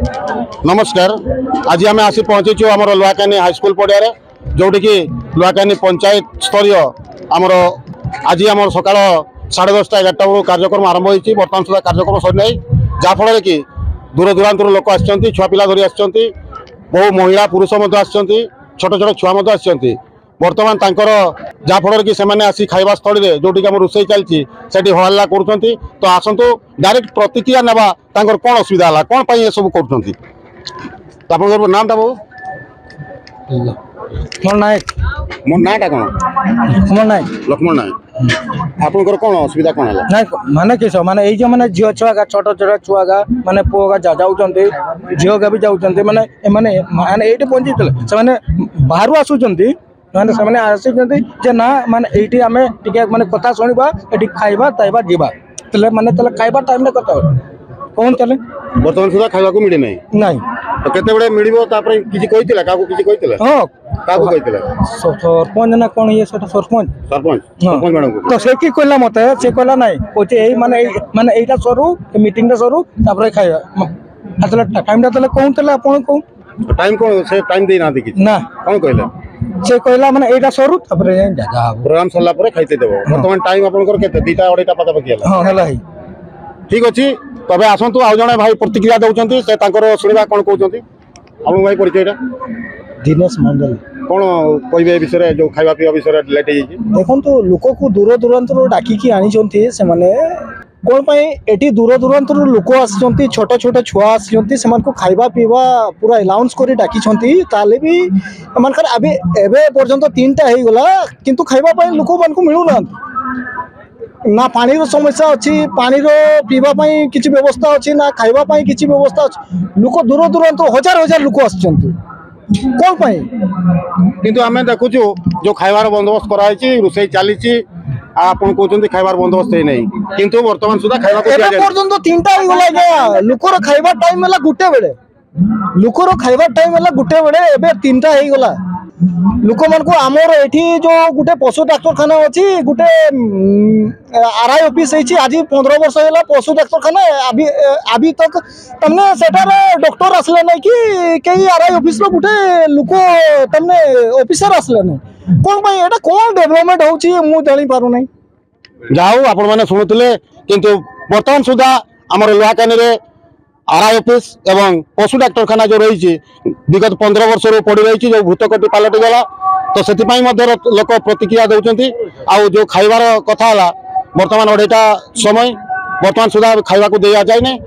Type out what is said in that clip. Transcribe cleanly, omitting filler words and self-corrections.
नमस्कार। आज आम आसी पहुँचीचु आम लुआकानी हाईस्कल पड़िया जोटि कि लुआकानी पंचायत स्तरीय आमर आज आम सका 10:30 11 कार्यक्रम आरंभ होती बर्तमान सुधा कार्यक्रम सरना जहाँफल कि दूर दूरांतर लोक आसुआ पिला धरी आसुँच बहु महिला पुरुष आसुँच छोट छोट छुआ आसुँच बर्तमान जहाँफल कि से आसी खाइबा स्थल में जोटि आम रोषे चलती हल्ला कर तो आसतु डायरेक्ट प्रतिक्रिया नेबा कौन असुविधा है कौन पर सब कर नाम टा बहु मोर नायक मो नाटा कौन लक्ष्मण नायक लक्ष्मण नायक आपंकर कौन असुविधा कौन है नायक माने किस माने ये जो माने झील छुआ छोट छोट छुआ माने पुआ जाऊँ झील भी जाऊँ माने माने माने ये पहुंची से बाहर आसुँच माने से आसी ना माने ये आम टे माने कथा शुणा ये खाइबा ताइबा जीवा तले माने तले खाइबा टाइम में कथा कौन तले बर्तमान सुधा खाइबा मिले नहीं तो केते बड़े मिलिबो तापर किछि कहितला काको किछि कहितला हां काको कहितला सरपंच ना कोन ये सरपंच सरपंच मैडम को तो से की कहला मते से कहला नहीं कोचे एई माने एटा सरू मीटिंग टा सरू तापर खाइबा अतला टाइम टा तले कोन तले आपण को टाइम कोन से टाइम दे ना देखि ना कोन कहला से कहला माने एटा सरू तापर जागा प्रोग्राम सरला पर खाइते देबो वर्तमान टाइम आपनकर केते 2टा 2:30 पाता पकी हला हां हला ठीक अछि तबे आसतु आउ जने भाई प्रतिक्रिया दउचंती से तांकर सुनिबा कोन कहउचंती आपन भाई परिचयटा दिनेश मंडल कोन कहबे विषय जो खाइबा पिया विषय लेट हे देखन तो लोक को दूर दूरांतर डाकी की आनी चंती से माने कोन पई एटी दूर दूरांतर लोक आछंती छोट छोट छुआ आछंती समान को खाइबा पीवा पूरा अलाउंस करी डाकी छंती ताले भी मनकर अबे एबे पर्यंत 3टा हे गला किंतु खाइबा पई लोक मन को मिलु ना ना पानी रो समस्या अच्छी पानी रो पीवा पाई किछि व्यवस्था अच्छी ना खाइबा पाई किछि व्यवस्था अच्छी लोक दूर दूरांतर हजार हजार लोक आछंती कोन पाई किंतु आमे देखुछु जो खाइबार बंदोबस्त कराई छी रुसई चाली छी आपन कहउचंती खाइबार बंदोबस्त हे नहीं किंतु वर्तमान सुधा खाइबा को दिया जाय पर्यंत 3टा हे गला गया लोकर खाइबा टाइम होला गुटे बेले लोकर खाइबा टाइम होला गुटे बेले एबे 3टा हे गला लोक मन को आमर एठी जो गुटे पशु डाक्तरखाना अछि गुटे आरआई ऑफिस है आज 15 वर्ष होला पशु डाक्तरखाना अभी तक तमने सेटार डॉक्टर आसले नहीं कि कई आरआई ऑफिस रो गुटे लोक तमने ऑफिसर आसले नहीं कोन भाई एटा कोन डेवलपमेंट होछि मु जानि पारु नहीं जाऊ आपण माने सुनुतले किंतु वर्तमान सुधा हमर लुआकानी रे आरआई ऑफिस एवं पशु डाक्तरखाना जो रही विगत 15 वर्ष पड़ी रही जो भूतकटी पलटि गला तो से लोक प्रतिक्रिया दौरान आउ जो खाइबार कथा बर्तमान 2:30 समय बर्तमान सुधा खाइबा को दिया जाए नहीं।